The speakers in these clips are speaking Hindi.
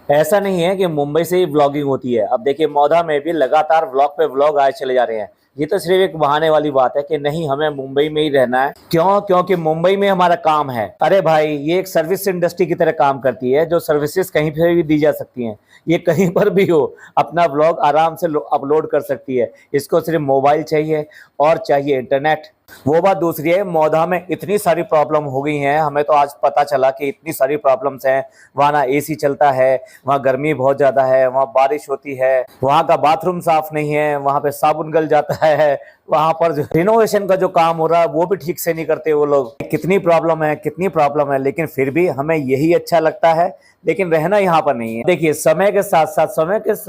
ऐसा नहीं है कि मुंबई से ही व्लॉगिंग होती है। अब देखिए मौधा में भी लगातार व्लॉग पे व्लॉग आए चले जा रहे हैं। ये तो सिर्फ एक बहाने वाली बात है कि नहीं हमें मुंबई में ही रहना है। क्यों? क्योंकि मुंबई में हमारा काम है। अरे भाई ये एक सर्विस इंडस्ट्री की तरह काम करती है, जो सर्विसेज कहीं पर भी दी जा सकती हैं। ये कहीं पर भी हो अपना व्लॉग आराम से अपलोड कर सकती है। इसको सिर्फ मोबाइल चाहिए और चाहिए इंटरनेट। वो बात दूसरी है, मौधा में इतनी सारी प्रॉब्लम हो गई हैं, हमें तो आज पता चला कि इतनी सारी प्रॉब्लम्स हैं। वहाँ ना एसी चलता है, वहाँ गर्मी बहुत ज़्यादा है, वहाँ बारिश होती है, वहाँ का बाथरूम साफ नहीं है, वहाँ पे साबुन गल जाता है, वहाँ पर जो रिनोवेशन का जो काम हो रहा है वो भी ठीक से नहीं करते वो लोग। कितनी प्रॉब्लम है, कितनी प्रॉब्लम है, लेकिन फिर भी हमें यही अच्छा लगता है। लेकिन रहना यहाँ पर नहीं है। देखिए समय के साथ साथ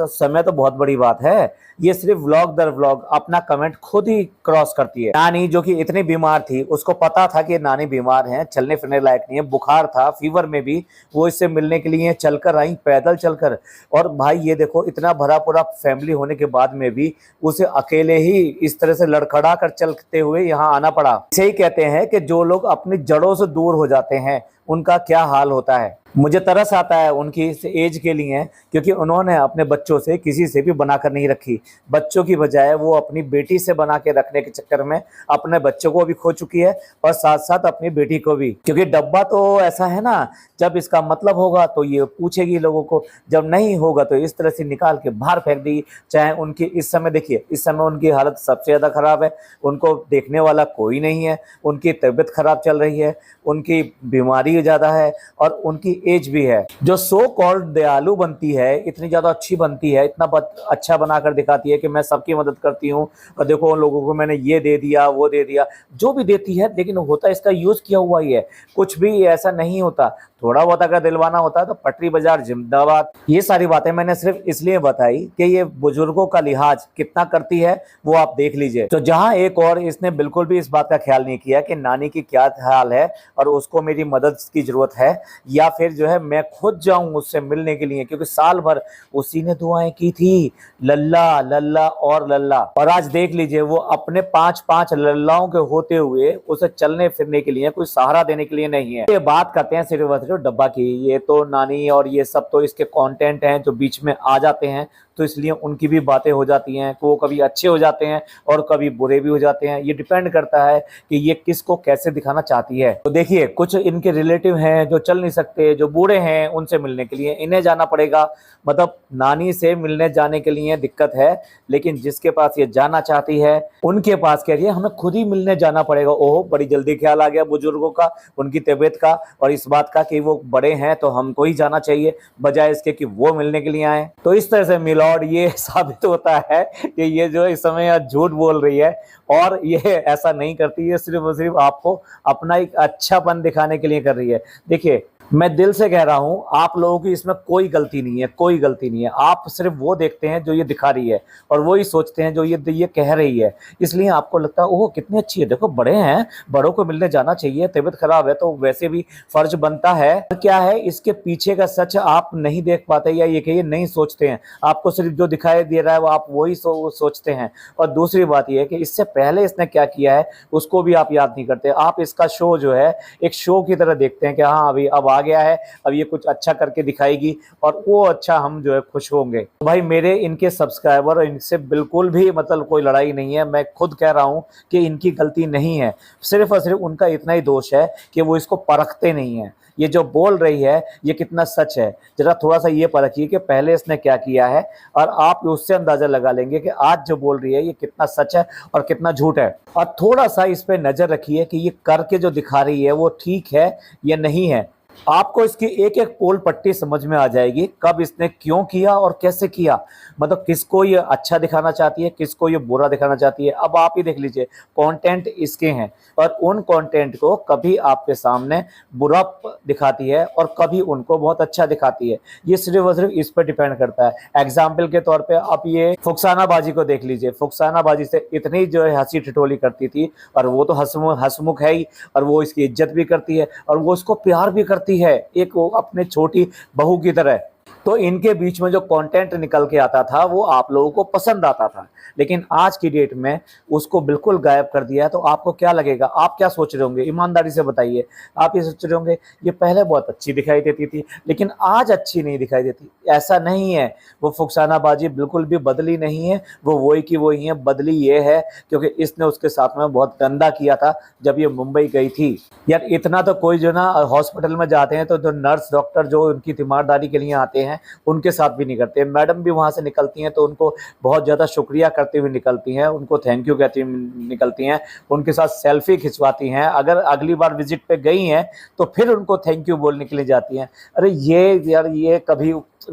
समय तो बहुत बड़ी बात है। ये सिर्फ व्लॉग दर व्लॉग अपना कमेंट खुद ही क्रॉस करती है। नानी जो कि इतनी बीमार थी, उसको पता था कि नानी बीमार है, चलने फिरने लायक नहीं है, बुखार था, फीवर में भी वो इससे मिलने के लिए चलकर आई, पैदल चलकर। और भाई ये देखो इतना भरा पूरा फैमिली होने के बाद में भी उसे अकेले ही इस तरह से लड़खड़ा कर चलते हुए यहाँ आना पड़ा। इसे ही कहते हैं कि जो लोग अपनी जड़ों से दूर हो जाते हैं उनका क्या हाल होता है। मुझे तरस आता है उनकी इस एज के लिए, क्योंकि उन्होंने अपने बच्चों से किसी से भी बनाकर नहीं रखी। बच्चों की बजाय वो अपनी बेटी से बना के रखने के चक्कर में अपने बच्चों को भी खो चुकी है और साथ साथ अपनी बेटी को भी। क्योंकि डब्बा तो ऐसा है ना, जब इसका मतलब होगा तो ये पूछेगी लोगों को, जब नहीं होगा तो इस तरह से निकाल के बाहर फेंक देगी। चाहे उनकी इस समय देखिए, इस समय उनकी हालत सबसे ज़्यादा खराब है, उनको देखने वाला कोई नहीं है, उनकी तबीयत खराब चल रही है, उनकी बीमारी ज़्यादा है और उनकी एज भी है। जो सो कॉल्ड दयालु बनती है, इतनी ज्यादा अच्छी बनती है, इतना अच्छा बनाकर दिखाती है कि मैं सबकी मदद करती हूँ और देखो उन लोगों को मैंने ये दे दिया वो दे दिया, जो भी देती है, लेकिन होता इसका यूज किया हुआ ही है। कुछ भी ऐसा नहीं होता। थोड़ा बहुत अगर दिलवाना होता है तो पटरी बाजार जिंदाबाद। ये सारी बातें मैंने सिर्फ इसलिए बताई कि ये बुजुर्गों का लिहाज कितना करती है वो आप देख लीजिए। तो जहां एक और इसने बिल्कुल भी इस बात का ख्याल नहीं किया कि नानी की क्या हाल है और उसको मेरी मदद की जरूरत है, या फिर जो है मैं खुद जाऊं उससे मिलने के लिए, क्योंकि साल भर उसी ने दुआएं की थी, लल्ला लल्ला और लल्ला। और आज देख लीजिए वो अपने 5-5 लल्लाओं के होते हुए उसे चलने फिरने के लिए कोई सहारा देने के लिए नहीं है। ये बात करते हैं सिर्फ डब्बा की। ये तो नानी और ये सब तो इसके कंटेंट हैं जो बीच में आ जाते हैं, तो इसलिए उनकी भी बातें हो जाती हैं कि वो कभी अच्छे हो जाते हैं और कभी बुरे भी हो जाते हैं। ये डिपेंड करता है कि ये किसको कैसे दिखाना चाहती है। तो देखिए कुछ इनके रिलेटिव हैं जो चल नहीं सकते, जो बूढ़े हैं, उनसे मिलने के लिए इन्हें जाना पड़ेगा। मतलब नानी से मिलने जाने के लिए दिक्कत है, लेकिन जिसके पास ये जाना चाहती है उनके पास कह रही है हमें खुद ही मिलने जाना पड़ेगा। ओहो, बड़ी जल्दी ख्याल आ गया बुजुर्गों का, उनकी तबीयत का और इस बात का कि वो बड़े हैं तो हमको ही जाना चाहिए, बजाय इसके कि वो मिलने के लिए आए। तो इस तरह से मिलॉर्ड ये साबित होता है कि ये जो इस समय झूठ बोल रही है और ये ऐसा नहीं करती, ये सिर्फ और सिर्फ आपको अपना एक अच्छापन दिखाने के लिए कर रही है। देखिए मैं दिल से कह रहा हूं, आप लोगों की इसमें कोई गलती नहीं है, कोई गलती नहीं है। आप सिर्फ वो देखते हैं जो ये दिखा रही है और वो ही सोचते हैं जो ये कह रही है, इसलिए आपको लगता है ओह कितनी अच्छी है, देखो बड़े हैं, बड़ों को मिलने जाना चाहिए, तबीयत खराब है तो वैसे भी फर्ज बनता है। क्या है इसके पीछे का सच आप नहीं देख पाते, या ये कहिए नहीं सोचते हैं। आपको सिर्फ जो दिखाई दे रहा है वो आप वही सोचते हैं। और दूसरी बात यह है कि इससे पहले इसने क्या किया है उसको भी आप याद नहीं करते। आप इसका शो जो है एक शो की तरह देखते हैं कि हाँ अभी अब आ गया है, अब ये कुछ अच्छा करके दिखाएगी और वो अच्छा हम जो है खुश होंगे। तो भाई मेरे इनके सब्सक्राइबर और इनसे बिल्कुल भी मतलब कोई लड़ाई नहीं है। मैं खुद कह रहा हूं कि इनकी गलती नहीं है, सिर्फ और सिर्फ उनका इतना ही दोष है कि वो इसको परखते नहीं है। ये जो बोल रही है ये कितना सच है, जरा थोड़ा सा ये परखिए कि पहले इसने क्या किया है और आप उससे अंदाजा लगा लेंगे कि आज जो बोल रही है ये कितना सच है और कितना झूठ है। और थोड़ा सा इस पे नजर रखिए कि ये करके जो दिखा रही है वो ठीक है या नहीं है। आपको इसकी एक एक पोल पट्टी समझ में आ जाएगी, कब इसने क्यों किया और कैसे किया। मतलब किसको ये अच्छा दिखाना चाहती है, किसको ये बुरा दिखाना चाहती है। अब आप ही देख लीजिए, कंटेंट इसके हैं और उन कंटेंट को कभी आपके सामने बुरा दिखाती है और कभी उनको बहुत अच्छा दिखाती है। ये सिर्फ और सिर्फ इस पर डिपेंड करता है। एग्जाम्पल के तौर पर आप ये फुकसाना बाजी को देख लीजिए। फुकसाना बाजी से इतनी जो है हंसी ठिठोली करती थी और वो तो हंसमुख है ही, और वो इसकी इज्जत भी करती है और वो उसको प्यार भी करती है, एक वो अपने छोटी बहू की तरह। तो इनके बीच में जो कंटेंट निकल के आता था वो आप लोगों को पसंद आता था, लेकिन आज की डेट में उसको बिल्कुल गायब कर दिया है। तो आपको क्या लगेगा, आप क्या सोच रहे होंगे, ईमानदारी से बताइए। आप ये सोच रहे होंगे ये पहले बहुत अच्छी दिखाई देती थी लेकिन आज अच्छी नहीं दिखाई देती। ऐसा नहीं है, वो फुकसानाबाजी बिल्कुल भी बदली नहीं है, वो वही की वही है। बदली ये है क्योंकि इसने उसके साथ में बहुत गंदा किया था जब ये मुंबई गई थी। यार इतना तो कोई जो ना हॉस्पिटल में जाते हैं तो जो नर्स डॉक्टर जो उनकी तीमारदारी के लिए आते हैं उनके साथ भी नहीं करते। मैडम भी वहाँ से निकलती हैं तो उनको बहुत ज़्यादा शुक्रिया करते हुए निकलती हैं, उनको थैंक यू कहती हुए निकलती हैं, उनके साथ सेल्फी खिंचवाती हैं। अगर अगली बार विजिट पे गई हैं तो फिर उनको थैंक यू बोलने के लिए जाती हैं। अरे ये यार ये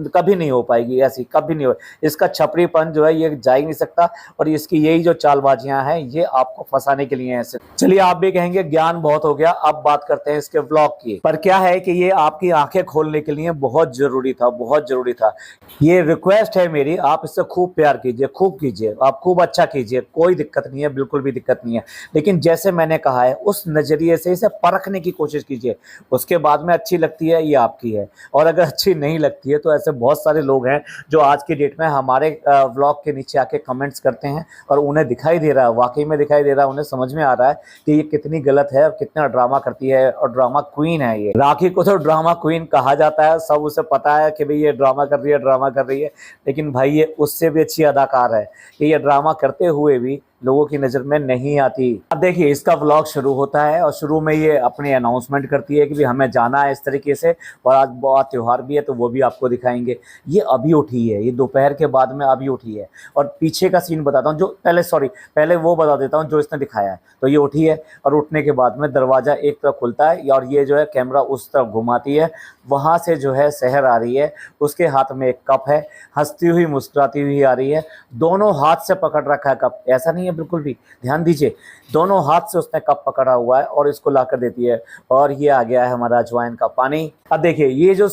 कभी नहीं हो पाएगी, ऐसी कभी नहीं हो। इसका छपरीपन जो है ये जा ही नहीं सकता और इसकी यही जो चालबाजियां हैं ये आपको फंसाने के लिए हैं। चलिए आप भी कहेंगे ज्ञान बहुत हो गया, अब बात करते हैं इसके व्लॉग की। पर क्या है कि ये आपकी आंखें खोलने के लिए बहुत जरूरी था, बहुत जरूरी था। ये रिक्वेस्ट है मेरी, आप इससे खूब प्यार कीजिए, खूब कीजिए, आप खूब अच्छा कीजिए, कोई दिक्कत नहीं है, बिल्कुल भी दिक्कत नहीं है। लेकिन जैसे मैंने कहा है उस नजरिए से इसे परखने की कोशिश कीजिए, उसके बाद में अच्छी लगती है ये आपकी है, और अगर अच्छी नहीं लगती है तो ऐसे बहुत सारे लोग हैं जो आज की डेट में हमारे व्लॉग के नीचे आके कमेंट्स करते हैं और उन्हें दिखाई दे रहा है, वाकई में दिखाई दे रहा है, उन्हें समझ में आ रहा है कि ये कितनी गलत है और कितना ड्रामा करती है और ड्रामा क्वीन है। ये राखी को तो ड्रामा क्वीन कहा जाता है, सब उसे पता है कि भाई ये ड्रामा कर रही है, ड्रामा कर रही है, लेकिन भाई ये उससे भी अच्छी अदाकार है कि ये ड्रामा करते हुए भी लोगों की नज़र में नहीं आती। अब देखिए इसका व्लॉग शुरू होता है और शुरू में ये अपनी अनाउंसमेंट करती है कि भी हमें जाना है इस तरीके से, और आज बहुत त्यौहार भी है तो वो भी आपको दिखाएंगे। ये अभी उठी है, ये दोपहर के बाद में अभी उठी है। और पीछे का सीन बताता हूँ, जो पहले वो बता देता हूँ जो इसने दिखाया है। तो ये उठी है और उठने के बाद में दरवाज़ा एक तरफ खुलता है और ये जो है कैमरा उस तरफ घुमाती है, वहाँ से जो है शहर आ रही है, उसके हाथ में एक कप है, हंसती हुई मुस्कुराती हुई आ रही है, दोनों हाथ से पकड़ रखा है कप, ऐसा नहीं है बिल्कुल भी, ध्यान दीजिए, दोनों हाथ से उसने कप पकड़ा हुआ है और इसको ला कर देती है। और ये आ गया है हमारा अजवाइन का पानी। अब देखिए ये जो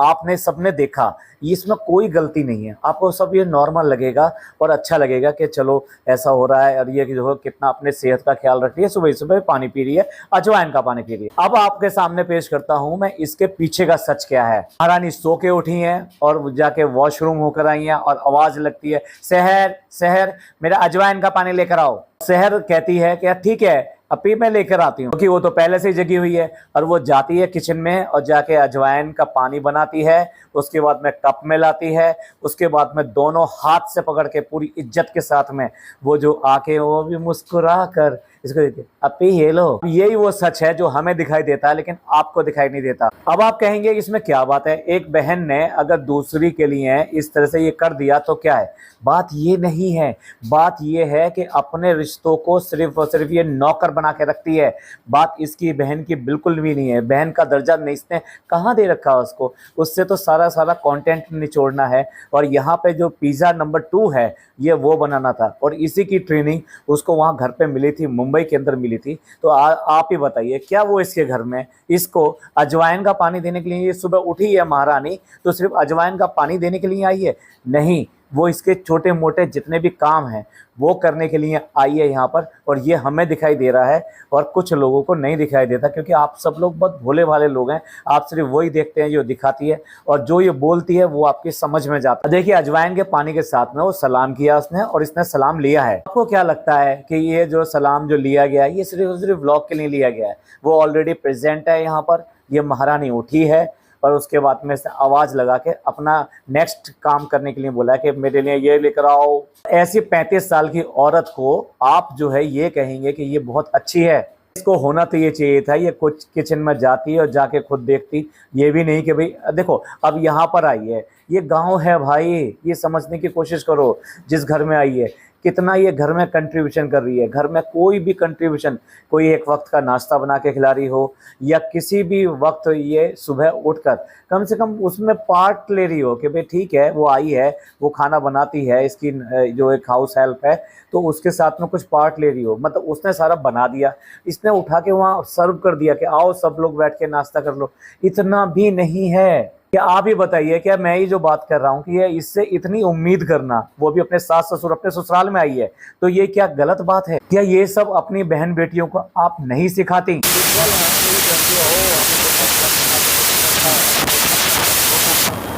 आपने सबने देखा, इसमें कोई गलती नहीं है, आपको सब ये नॉर्मल लगेगा और अच्छा लगेगा कि चलो ऐसा हो रहा है और ये जो है कितना अपने सेहत का ख्याल रख रही है, सुबह सुबह पानी पी रही है, अजवाइन का पानी पी रही है। अब आपके सामने पेश करता हूं मैं इसके पीछे का सच क्या है। महारानी सो के उठी हैं और जाके वॉशरूम होकर आई हैं और आवाज लगती है, शहर शहर मेरा अजवाइन का पानी लेकर आओ। शहर कहती है कि ठीक है अभी मैं लेकर आती हूँ, क्योंकि वो तो पहले से ही जगी हुई है। और वो जाती है किचन में और जाके अजवाइन का पानी बनाती है, उसके बाद में कप में लाती है, उसके बाद में दोनों हाथ से पकड़ के पूरी इज्जत के साथ में वो जो आके वो भी मुस्कुरा कर इसको देती है, अपी ये लो। यही वो सच है जो हमें दिखाई देता है लेकिन आपको दिखाई नहीं देता। अब आप कहेंगे इसमें क्या बात है, एक बहन ने अगर दूसरी के लिए इस तरह से ये कर दिया तो क्या है। बात ये नहीं है, बात ये है कि अपने रिश्तों को सिर्फ और सिर्फ ये नौकर बना के रखती है। बात इसकी बहन की बिल्कुल भी नहीं है, बहन का दर्जा नहीं इसने कहाँ दे रखा उसको, उससे तो सारा कंटेंट निचोड़ना है। और यहाँ पे जो पिज़्ज़ा नंबर 2 है ये वो बनाना था और इसी की ट्रेनिंग उसको वहाँ घर पे मिली थी, मुंबई के अंदर मिली थी। तो आप ही बताइए क्या वो इसके घर में इसको अजवाइन का पानी देने के लिए ये सुबह उठी है महारानी तो सिर्फ अजवाइन का पानी देने के लिए आई है? नहीं, वो इसके छोटे मोटे जितने भी काम हैं वो करने के लिए आई है यहाँ पर। और ये हमें दिखाई दे रहा है और कुछ लोगों को नहीं दिखाई देता, क्योंकि आप सब लोग बहुत भोले भाले लोग हैं, आप सिर्फ वही देखते हैं जो दिखाती है और जो ये बोलती है वो आपकी समझ में जाता है। देखिए अजवाइन के पानी के साथ में वो सलाम किया उसने और इसने सलाम लिया है। आपको क्या लगता है कि ये जो सलाम जो लिया गया है ये सिर्फ व्लॉग के लिए लिया गया है? वो ऑलरेडी प्रेजेंट है यहाँ पर, ये महारानी उठी है और उसके बाद में इसने आवाज़ लगा के अपना नेक्स्ट काम करने के लिए बोला कि मेरे लिए ये लेकर आओ। ऐसी 35 साल की औरत को आप जो है ये कहेंगे कि ये बहुत अच्छी है? इसको होना तो ये चाहिए था, ये कुछ किचन में जाती और जाके खुद देखती, ये भी नहीं कि भाई देखो अब यहाँ पर आई है, ये गांव है भाई, ये समझने की कोशिश करो। जिस घर में आई है कितना ये घर में कंट्रीब्यूशन कर रही है, घर में कोई भी कंट्रीब्यूशन, कोई एक वक्त का नाश्ता बना के खिला रही हो या किसी भी वक्त ये सुबह उठकर कम से कम उसमें पार्ट ले रही हो कि भाई ठीक है वो आई है, वो खाना बनाती है, इसकी जो एक हाउस हेल्प है तो उसके साथ में कुछ पार्ट ले रही हो। मतलब उसने सारा बना दिया, इसने उठा के वहाँ सर्व कर दिया कि आओ सब लोग बैठ के नाश्ता कर लो, इतना भी नहीं है। क्या आप ही बताइए, क्या मैं ही जो बात कर रहा हूँ कि ये इससे इतनी उम्मीद करना, वो भी अपने सास ससुर अपने ससुराल में आई है, तो ये क्या गलत बात है? क्या ये सब अपनी बहन बेटियों को आप नहीं सिखाती?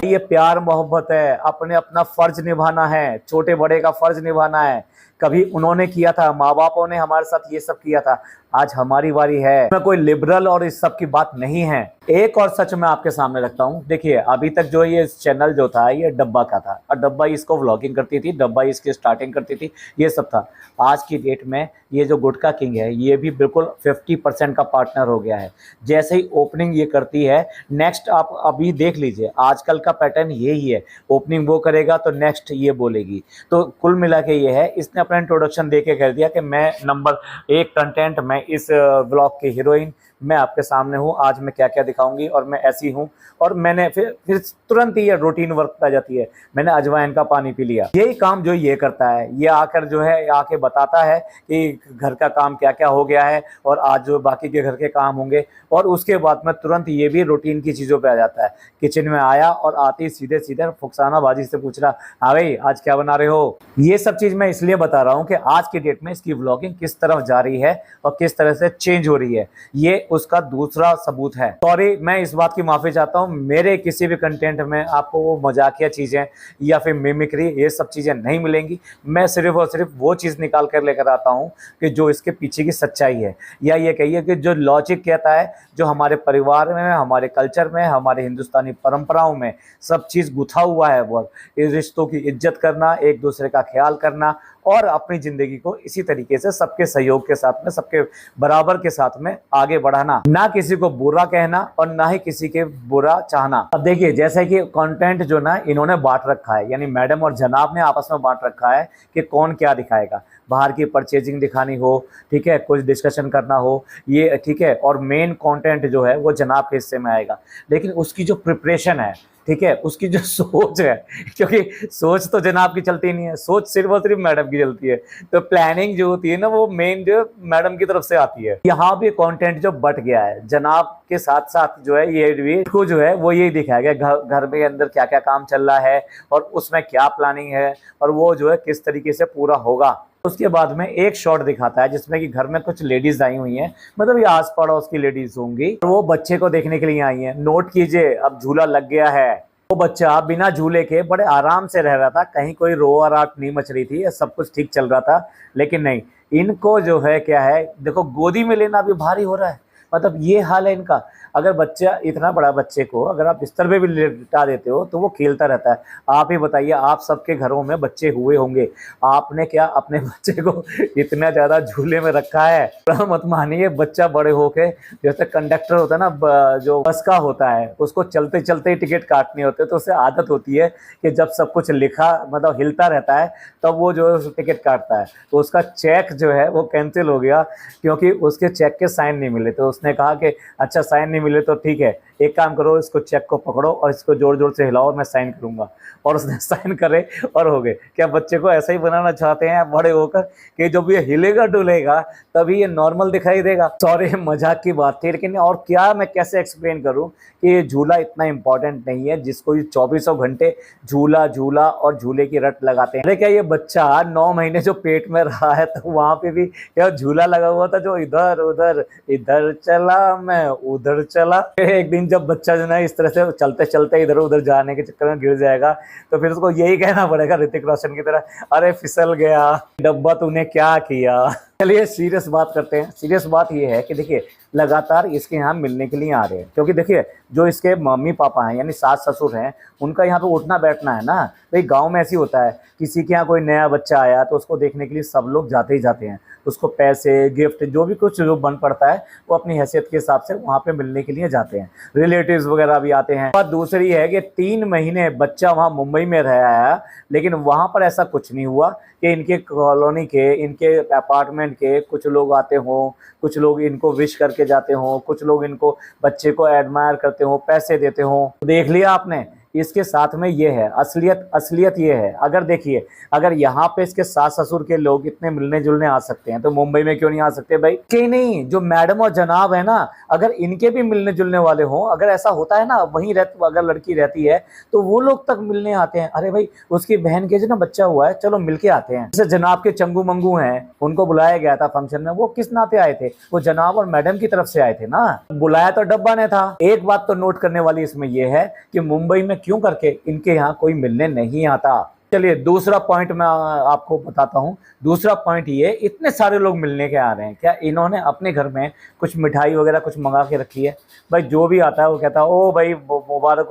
ये प्यार मोहब्बत है, अपने अपना फर्ज निभाना है, छोटे बड़े का फर्ज निभाना है। कभी उन्होंने किया था, माँ बापों ने हमारे साथ ये सब किया था, आज हमारी बारी है। मैं कोई लिबरल और इस सब की बात नहीं है। एक और सच मैं आपके सामने रखता हूँ। देखिए अभी तक जो ये चैनल जो था ये डब्बा का था, और डब्बा इसको व्लॉगिंग करती थी, डब्बा इसकी स्टार्टिंग करती थी, ये सब था। आज की डेट में ये जो गुटखा किंग है ये भी बिल्कुल 50% का पार्टनर हो गया है। जैसे ही ओपनिंग ये करती है, नेक्स्ट आप अभी देख लीजिए, आजकल का पैटर्न यही है, ओपनिंग वो करेगा तो नेक्स्ट ये बोलेगी। तो कुल मिला के ये है, इसने अपना इंट्रोडक्शन दे के कह दिया कि मैं नंबर 1 कंटेंट, मैं इस व्लॉग की हीरोइन, मैं आपके सामने हूँ, आज मैं क्या क्या दिखाऊंगी और मैं ऐसी हूँ। और मैंने फिर तुरंत ही ये रूटीन वर्क आ जाती है, मैंने अजवाइन का पानी पी लिया। यही काम जो ये करता है, ये आकर जो है आके बताता है कि घर का काम क्या क्या हो गया है और आज जो बाकी के घर के काम होंगे। और उसके बाद में तुरंत ये भी रूटीन की चीज़ों पे आ जाता है। किचन में आया और आते ही सीधे सीधे फुकसाना बाजी से पूछ रहा, हाँ भाई आज क्या बना रहे हो। ये सब चीज़ मैं इसलिए बता रहा हूँ कि आज की डेट में इसकी व्लॉगिंग किस तरफ जा रही है और किस तरह से चेंज हो रही है, ये उसका दूसरा सबूत है। सॉरी, मैं इस बात की माफी चाहता हूँ, मेरे किसी भी कंटेंट में आपको वो मजाकिया चीजें या फिर मिमिक्री ये सब चीजें नहीं मिलेंगी। मैं सिर्फ और सिर्फ वो चीज निकाल कर लेकर आता हूँ कि जो इसके पीछे की सच्चाई है, या ये कहिए कि जो लॉजिक कहता है, जो हमारे परिवार में, हमारे कल्चर में, हमारे हिंदुस्तानी परंपराओं में सब चीज गुथा हुआ है। वो इस रिश्तों की इज्जत करना, एक दूसरे का ख्याल करना और अपनी जिंदगी को इसी तरीके से सबके सहयोग के साथ में, सबके बराबर के साथ में आगे बढ़ाना, ना किसी को बुरा कहना और ना ही किसी के बुरा चाहना। अब देखिए जैसे कि कंटेंट जो ना इन्होंने बांट रखा है, यानी मैडम और जनाब ने आपस में बांट रखा है कि कौन क्या दिखाएगा। बाहर की परचेजिंग दिखानी हो, ठीक है, कुछ डिस्कशन करना हो, ये ठीक है, और मेन कंटेंट जो है वो जनाब के हिस्से में आएगा। लेकिन उसकी जो प्रिपरेशन है, ठीक है, उसकी जो सोच है, क्योंकि सोच तो जनाब की चलती नहीं है, सोच सिर्फ और सिर्फ मैडम की चलती है। तो प्लानिंग जो होती है ना वो मेन जो मैडम की तरफ से आती है। यहाँ भी कंटेंट जो बट गया है, जनाब के साथ साथ जो है ये भी को जो है वो यही दिखाया गया, घर में अंदर क्या क्या काम चल रहा है और उसमें क्या प्लानिंग है और वो जो है किस तरीके से पूरा होगा। उसके बाद में एक शॉट दिखाता है जिसमें कि घर में कुछ लेडीज आई हुई हैं, मतलब ये आस पड़ोस की लेडीज होंगी, वो बच्चे को देखने के लिए आई हैं। नोट कीजिए, अब झूला लग गया है, वो बच्चा बिना झूले के बड़े आराम से रह रहा था, कहीं कोई रोआराट नहीं मच रही थी, सब कुछ ठीक चल रहा था। लेकिन नहीं, इनको जो है क्या है, देखो गोदी में लेना भी भारी हो रहा है, मतलब ये हाल है इनका। अगर बच्चा, इतना बड़ा बच्चे को अगर आप बिस्तर पे भी लिटा देते हो तो वो खेलता रहता है। आप ही बताइए, आप सबके घरों में बच्चे हुए होंगे, आपने क्या अपने बच्चे को इतना ज़्यादा झूले में रखा है? मत मानिए, बच्चा बड़े होके जैसे कंडक्टर होता है ना, जो बस का होता है, उसको चलते चलते ही टिकट काटने होते हैं, तो उससे आदत होती है कि जब सब कुछ लिखा मतलब हिलता रहता है तब वो जो है टिकट काटता है। तो उसका चेक जो है वो कैंसिल हो गया क्योंकि उसके चेक के साइन नहीं मिले। तो उसने कहा कि अच्छा साइन नहीं मिले तो ठीक है, एक काम करो, इसको चेक को पकड़ो और इसको जोर जोर से हिलाओ, मैं साइन करूंगा। और उसने साइन करे और हो गए। क्या बच्चे को ऐसा ही बनाना चाहते हैं बड़े होकर कि जब ये हिलेगा डुलेगा तभी ये नॉर्मल दिखाई देगा? सॉरी, मजाक की बात थी, लेकिन और क्या मैं कैसे एक्सप्लेन करूं कि ये झूला इतना इंपॉर्टेंट नहीं है जिसको ये 2400 घंटे झूला झूला और झूले की रट लगाते हैं। अरे क्या ये बच्चा 9 महीने जो पेट में रहा है तो वहां पे भी क्या झूला लगा हुआ था जो इधर उधर, इधर चला मैं उधर चला। एक दिन जब बच्चा जो है इस तरह से चलते चलते इधर उधर जाने के चक्कर में गिर जाएगा तो फिर उसको यही कहना पड़ेगा ऋतिक रोशन की तरह, अरे फिसल गया डब्बा, तूने क्या किया। चलिए सीरियस बात करते हैं। सीरियस बात ये है कि देखिए लगातार इसके यहाँ मिलने के लिए आ रहे हैं, क्योंकि देखिए जो इसके मम्मी पापा हैं यानी सास ससुर हैं, उनका यहाँ पे उठना बैठना है ना। भाई गांव में ऐसी होता है, किसी के यहाँ कोई नया बच्चा आया तो उसको देखने के लिए सब लोग जाते ही जाते हैं, उसको पैसे गिफ्ट जो भी कुछ जो बन पड़ता है वो अपनी हैसियत के हिसाब से वहाँ पे मिलने के लिए जाते हैं, रिलेटिव्स वगैरह भी आते हैं। बात दूसरी है कि 3 महीने बच्चा वहाँ मुंबई में रह आया, लेकिन वहाँ पर ऐसा कुछ नहीं हुआ कि इनके कॉलोनी के, इनके अपार्टमेंट के कुछ लोग आते हों, कुछ लोग इनको विश करके जाते हों, कुछ लोग इनको बच्चे को एडमायर करते हों, पैसे देते हों। देख लिया आपने, इसके साथ में ये है असलियत ये है। अगर देखिए, अगर यहाँ पे इसके सास ससुर के लोग इतने मिलने जुलने आ सकते हैं तो मुंबई में क्यों नहीं आ सकते भाई? कहीं नहीं, जो मैडम और जनाब है ना, अगर इनके भी मिलने जुलने वाले हों, अगर ऐसा होता है ना, वहीं अगर लड़की रहती है तो वो लोग तक मिलने आते हैं। अरे भाई उसकी बहन के जो ना बच्चा हुआ है, चलो मिलके आते हैं। जैसे जनाब के चंगू मंगू हैं, उनको बुलाया गया था फंक्शन में, वो किस नाते आए थे? वो जनाब और मैडम की तरफ से आए थे ना, बुलाया तो डब्बा ने था। एक बात तो नोट करने वाली इसमें यह है कि मुंबई में क्यों करके इनके यहाँ कोई मिलने नहीं आता। चलिए दूसरा पॉइंट मैं आपको बताता हूँ। दूसरा पॉइंट ये, इतने सारे लोग मिलने के आ रहे हैं, क्या इन्होंने अपने घर में कुछ मिठाई वगैरह कुछ मंगा के रखी है? भाई जो भी आता है वो कहता है ओ भाई मुबारक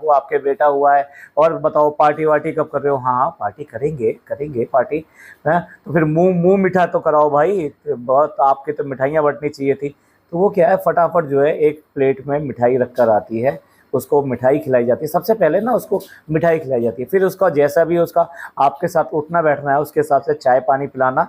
हो आपके बेटा हुआ है, और बताओ पार्टी वार्टी कब कर रहे हो? हाँ पार्टी करेंगे पार्टी है, तो फिर मुंह मुंह मीठा तो कराओ भाई, बहुत आपके तो मिठाइयाँ बंटनी चाहिए थी। तो वो क्या है, फटाफट जो है एक प्लेट में मिठाई रख कर आती है, उसको मिठाई खिलाई जाती है। सबसे पहले ना उसको मिठाई खिलाई जाती है, फिर उसका जैसा भी उसका आपके साथ उठना बैठना है उसके हिसाब से चाय पानी पिलाना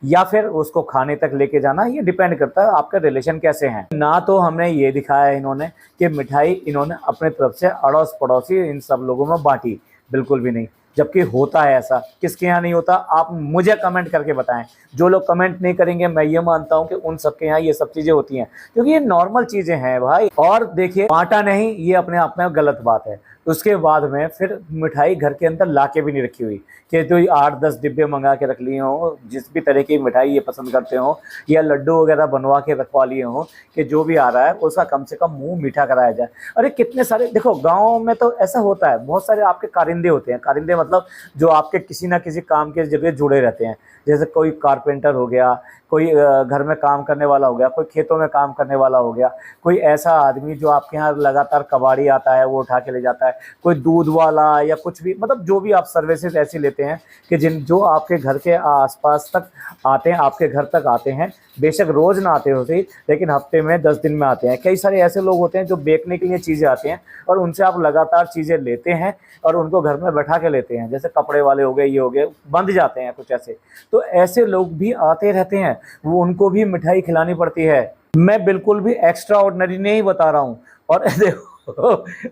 या फिर उसको खाने तक लेके जाना, ये डिपेंड करता है आपका रिलेशन कैसे हैं। ना तो हमने ये दिखाया है इन्होंने कि मिठाई इन्होंने अपने तरफ से अड़ोस पड़ोसी इन सब लोगों में बांटी, बिल्कुल भी नहीं। जबकि होता है ऐसा, किसके यहाँ नहीं होता? आप मुझे कमेंट करके बताएं। जो लोग कमेंट नहीं करेंगे मैं ये मानता हूँ कि उन सबके यहाँ ये सब चीज़ें होती हैं, क्योंकि ये नॉर्मल चीज़ें हैं भाई। और देखिए बांटा नहीं, ये अपने आप में गलत बात है। उसके बाद में फिर मिठाई घर के अंदर ला के भी नहीं रखी हुई कि तो 8-10 डिब्बे मंगा के रख लिए हों, जिस भी तरह की मिठाई ये पसंद करते हो, या लड्डू वगैरह बनवा के रखवा लिए हों कि जो भी आ रहा है उसका कम से कम मुंह मीठा कराया जाए। अरे कितने सारे देखो गाँव में तो ऐसा होता है, बहुत सारे आपके कारिंदे होते हैं। कारिंदे मतलब जो आपके किसी ना किसी काम के जगह जुड़े रहते हैं, जैसे कोई कारपेंटर हो गया, कोई घर में काम करने वाला हो गया, कोई खेतों में काम करने वाला हो गया, कोई ऐसा आदमी जो आपके यहाँ लगातार कबाड़ी आता है वो उठा के ले जाता है, कोई दूध वाला या कुछ भी, मतलब जो भी आप सर्विसेज ऐसी लेते हैं कि जो आपके घर के आसपास तक आते हैं, आपके घर तक आते हैं। बेशक रोज़ ना आते हो सही, लेकिन हफ्ते में 10 दिन में आते हैं। कई सारे ऐसे लोग होते हैं जो बेचने के लिए चीज़ें आते हैं और उनसे आप लगातार चीज़ें लेते हैं और उनको घर में बैठा के लेते हैं। जैसे कपड़े वाले हो गए, ये हो गए, बंध जाते हैं कुछ ऐसे। तो ऐसे लोग भी आते रहते हैं, वो उनको भी मिठाई खिलानी पड़ती है। मैं बिल्कुल भी एक्स्ट्रा ऑर्डिनरी नहीं बता रहा हूँ। और देखो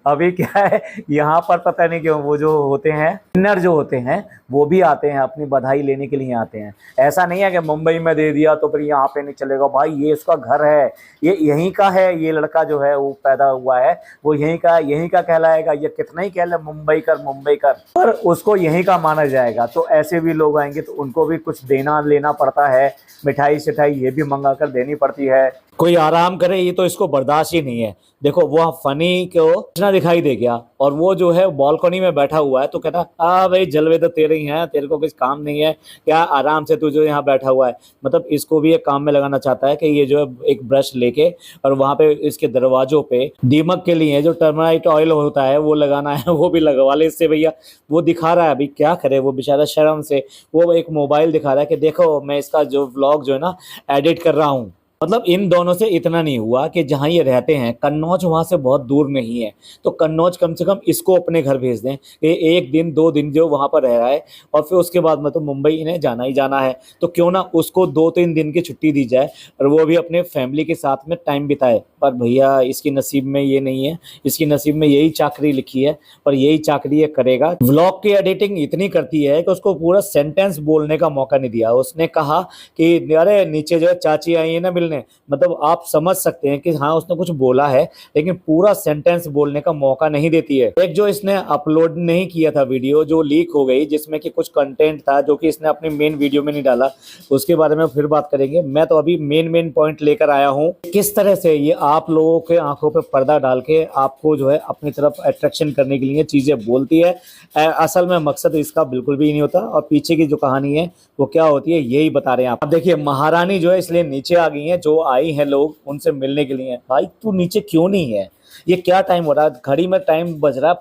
अभी क्या है, यहाँ पर पता नहीं क्यों वो जो होते हैं विनर जो होते हैं वो भी आते हैं, अपनी बधाई लेने के लिए आते हैं। ऐसा नहीं है कि मुंबई में दे दिया तो फिर यहाँ पे नहीं चलेगा। भाई ये उसका घर है, ये यहीं का है, ये लड़का जो है वो पैदा हुआ है, वो यहीं का कहलाएगा। ये कितना ही कह ले मुंबई कर, पर उसको यहीं का माना जाएगा। तो ऐसे भी लोग आएंगे तो उनको भी कुछ देना लेना पड़ता है, मिठाई शिठाई ये भी मंगा कर देनी पड़ती है। कोई आराम करे ये तो इसको बर्दाश्त ही नहीं है। देखो वो फनी को इतना दिखाई दे गया और वो जो है बालकनी में बैठा हुआ है तो कहता हाँ भाई जलवे तो तेरे ही हैं, तेरे को कुछ काम नहीं है क्या, आराम से तू जो यहाँ बैठा हुआ है। मतलब इसको भी एक काम में लगाना चाहता है कि ये जो है एक ब्रश लेके और वहां पे इसके दरवाजों पे दीमक के लिए जो टर्मराइट ऑयल होता है वो लगाना है, वो भी लगवा ले इससे भैया। वो दिखा रहा है, अभी क्या करे वो बेचारा शर्म से, वो एक मोबाइल दिखा रहा है कि देखो मैं इसका जो व्लॉग जो है ना एडिट कर रहा हूँ। मतलब इन दोनों से इतना नहीं हुआ कि जहाँ ये रहते हैं कन्नौज वहाँ से बहुत दूर नहीं है, तो कन्नौज कम से कम इसको अपने घर भेज दें कि 1 दिन 2 दिन जो वहाँ पर रह रहा है और फिर उसके बाद में तो मुंबई इन्हें जाना ही जाना है, तो क्यों ना उसको 2-3 दिन की छुट्टी दी जाए और वो भी अपने फैमिली के साथ में टाइम बिताए। पर भैया इसकी नसीब में ये नहीं है, इसकी नसीब में यही चाकरी लिखी है और यही चाकरी ये करेगा। व्लॉग की एडिटिंग इतनी करती है कि उसको पूरा सेंटेंस बोलने का मौका नहीं दिया। उसने कहा कि अरे नीचे जो है चाची आई है ना मिलने, मतलब आप समझ सकते हैं कि हाँ उसने कुछ बोला है लेकिन पूरा सेंटेंस बोलने का मौका नहीं देती है। एक जो इसने अपलोड नहीं किया था वीडियो जो लीक हो गई, जिसमें कि कुछ कंटेंट था जो कि इसने अपने मेन वीडियो में नहीं डाला, उसके बारे में फिर बात करेंगे। मैं तो अभी मेन पॉइंट लेकर आया हूँ किस तरह से ये आप लोगों के आंखों पे पर्दा डाल के आपको जो है अपनी तरफ अट्रैक्शन करने के लिए चीजें बोलती है। असल में मकसद इसका बिल्कुल भी नहीं होता और पीछे की जो कहानी है वो क्या होती है यही बता रहे हैं आप। अब देखिए महारानी जो है इसलिए नीचे आ गई है, जो आई हैं लोग उनसे मिलने के लिए। भाई तू नीचे क्यों नहीं है? ये क्या टाइम हो रहा है? घड़ी में टाइम बज रहा है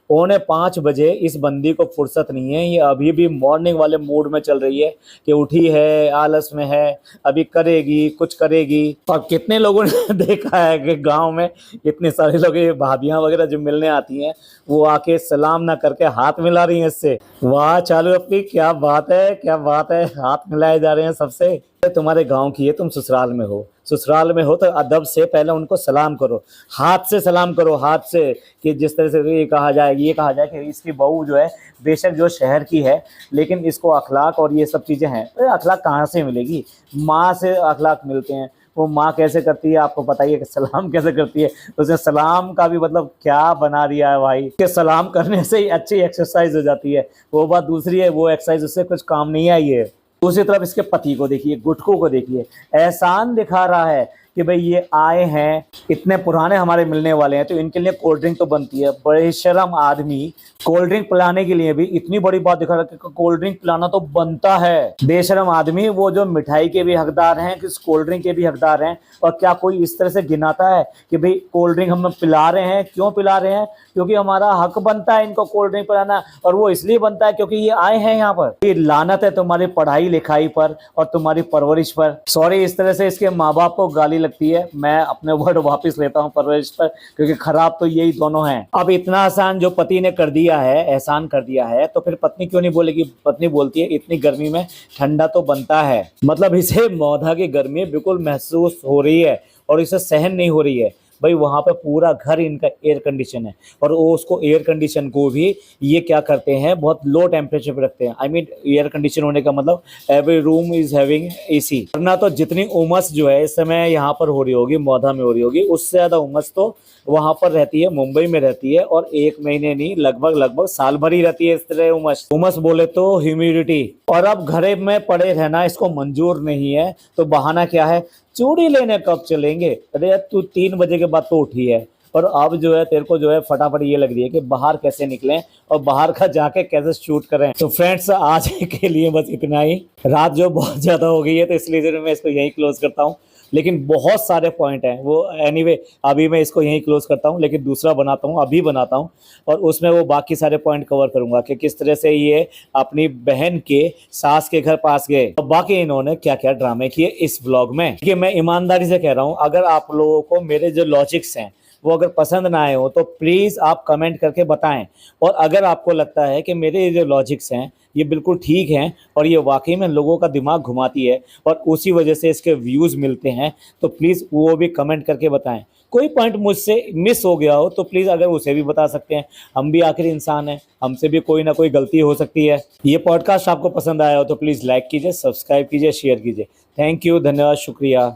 4:45 बजे। इस बंदी को फुर्सत नहीं है, ये अभी भी मॉर्निंग वाले मूड में चल रही है कि उठी है, आलस में है, अभी करेगी कुछ करेगी। और कितने लोगों ने देखा है कि गांव में इतने सारे लोग, ये भाभियां वगैरह जो मिलने आती हैं वो आके सलाम ना करके हाथ मिला रही हैं इससे। वाह चालू अपनी क्या बात है, क्या बात है, हाथ मिलाए जा रहे हैं सबसे। तुम्हारे गांव की है, तुम ससुराल में हो, ससुराल में हो तो अदब से पहले उनको सलाम करो, हाथ से सलाम करो, हाथ से। कि जिस तरह से ये कहा जाए कि इसकी बहू जो है बेशक जो शहर की है लेकिन इसको अखलाक और ये सब चीज़ें हैं। तो अखलाक कहाँ से मिलेगी? माँ से अखलाक मिलते हैं। वो माँ कैसे करती है आपको पता ही है कि सलाम कैसे करती है। उसने सलाम का भी मतलब क्या बना दिया है भाई कि सलाम करने से ही अच्छी एक्सरसाइज हो जाती है। वो बात दूसरी है, वो एक्सरसाइज उससे कुछ काम नहीं आई है। दूसरी तरफ इसके पति को देखिए, गुटकों को देखिए, एहसान दिखा रहा है कि भाई ये आए हैं, इतने पुराने हमारे मिलने वाले हैं, तो इनके लिए कोल्ड ड्रिंक तो बनती है। बेशरम आदमी कोल्ड ड्रिंक पिलाने के लिए भी इतनी बड़ी बात दिखा रहा है कि कोल्ड ड्रिंक पिलाना तो बनता है। बेशरम आदमी, वो जो मिठाई के भी हकदार हैं, किस कोल्ड ड्रिंक के भी हकदार हैं। और क्या कोई इस तरह से गिनाता है कि भाई कोल्ड ड्रिंक हम पिला रहे हैं? क्यों पिला रहे हैं? क्योंकि हमारा हक बनता है इनको कोल्ड ड्रिंक पिलाना, और वो इसलिए बनता है क्योंकि ये आए हैं यहाँ पर। ये लानत है तुम्हारी पढ़ाई लिखाई पर और तुम्हारी परवरिश पर। सॉरी, इस तरह से इसके माँ बाप को गाली लगती है, मैं अपने वर्ड वापस लेता हूँ परवरिश पर, क्योंकि खराब तो यही दोनों हैं। अब इतना आसान जो पति ने कर दिया है, एहसान कर दिया है, तो फिर पत्नी क्यों नहीं बोलेगी? पत्नी बोलती है इतनी गर्मी में ठंडा तो बनता है। मतलब इसे मौधा की गर्मी बिल्कुल महसूस हो रही है और इसे सहन नहीं हो रही है। भाई वहाँ पे पूरा घर इनका एयर कंडीशन है, और वो उसको एयर कंडीशन को भी ये क्या करते हैं, बहुत लो टेम्परेचर पे रखते हैं। आई मीन एयर कंडीशन होने का मतलब every room is having AC. वरना तो जितनी उमस जो है इस समय यहाँ पर हो रही होगी, मौधा में हो रही होगी, उससे ज्यादा उमस तो वहां पर रहती है, मुंबई में रहती है। और एक महीने नहीं, लगभग साल भर ही रहती है इस तरह उमस। उमस बोले तो ह्यूमिडिटी। और अब घरे में पड़े रहना इसको मंजूर नहीं है, तो बहाना क्या है? चूड़ी लेने कब चलेंगे? अरे यार तू 3 बजे के बाद तो उठी है, और अब जो है तेरे को जो है फटाफट ये लग रही है कि बाहर कैसे निकलें और बाहर का जाके कैसे शूट करें। तो फ्रेंड्स, आज के लिए बस इतना ही। रात जो बहुत ज्यादा हो गई है, तो इसलिए मैं इसको यहीं क्लोज करता हूँ। लेकिन बहुत सारे पॉइंट हैं वो, एनीवे अभी मैं इसको यहीं क्लोज करता हूँ, लेकिन दूसरा बनाता हूँ, अभी बनाता हूँ, और उसमें वो बाकी सारे पॉइंट कवर करूंगा कि किस तरह से ये अपनी बहन के सास के घर पास गए, और बाकी इन्होंने क्या क्या ड्रामे किए इस व्लॉग में। कि मैं ईमानदारी से कह रहा हूँ, अगर आप लोगों को मेरे जो लॉजिक्स हैं वो अगर पसंद ना आए हो, तो प्लीज़ आप कमेंट करके बताएं। और अगर आपको लगता है कि मेरे जो लॉजिक्स हैं ये बिल्कुल ठीक हैं और ये वाकई में लोगों का दिमाग घुमाती है और उसी वजह से इसके व्यूज़ मिलते हैं, तो प्लीज़ वो भी कमेंट करके बताएं। कोई पॉइंट मुझसे मिस हो गया हो तो प्लीज़ अगर उसे भी बता सकते हैं। हम भी आखिर इंसान हैं, हमसे भी कोई ना कोई गलती हो सकती है। ये पॉडकास्ट आपको पसंद आया हो तो प्लीज़ लाइक कीजिए, सब्सक्राइब कीजिए, शेयर कीजिए। थैंक यू, धन्यवाद, शुक्रिया।